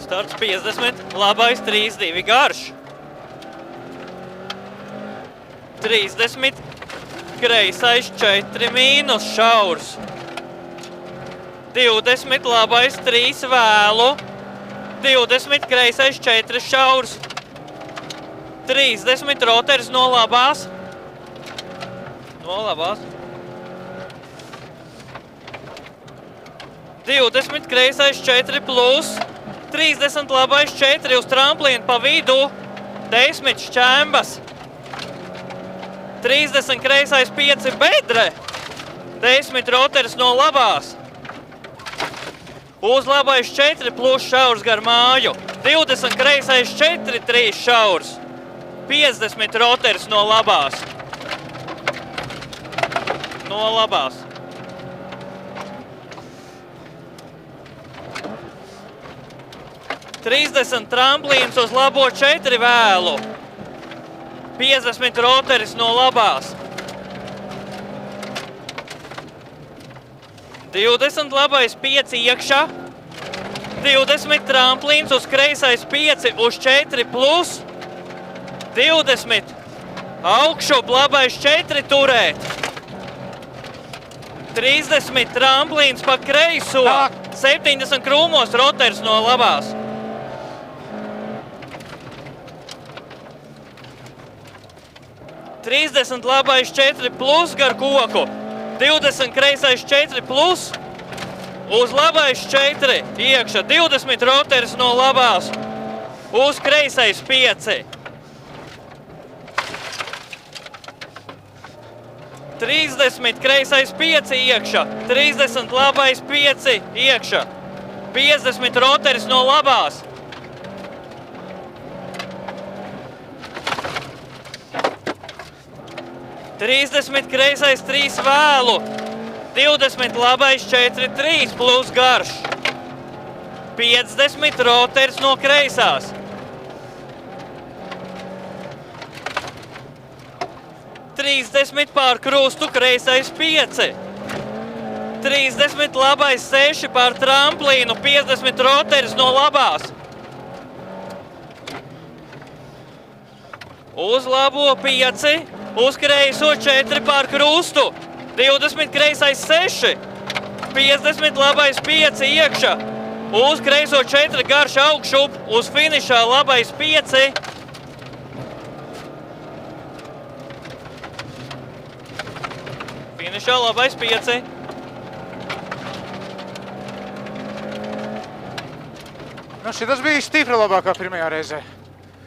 Starts 50, labais 3-2 garš. 30, kreisais 4 mīnus šaurs. 20, labais 3 vēlu. 20, kreisais 4 šaurs. 30, roteris no labās. No labās. 20, kreisais 4 plus. 30, labais 4 uz tramplīnu pa vidu. 10 šķembas. 30, kreisais 5 bedre. 10 roteris no labās. Uz labais 4 plus šaurs gar māju. 20, kreisais 4, 3 šaurs. 50 roteris no labās. No labās. 30 tramplīns uz labo 4 vēlu. 50 roteris no labās. 20 labais 5 iekšā. 20 tramplīns uz kreisais 5 uz 4 plus. 20 augšup labais 4 turēt. 30 tramplīns pa kreiso. 70 krūmos roteris no labās. 30 labais 4 plus gar koku. 20 kreisais 4 plus. Uz labais 4 iekšā. 20 roteris no labās. Uz kreisais 5. 30 kreisais 5 iekšā. 30 labais 5 iekšā. 50 roteris no labās. 30 kreisais 3 vēlu. 20 labais 4, 3 plus garš. 50 roteris no kreisās. 30 pār krustu kreisais 5. 30 labais 6 pār tramplīnu. 50 roteris no labās. Uz labo 5. Uz kreiso 4 pār krustu. 20 kreisais 6. 50 labais 5 iekšā. Uz kreiso 4 garš augšup. Uz finišā labais 5. Finišā labais 5. Nu, šitas bija stipri labākā pirmajā reizē.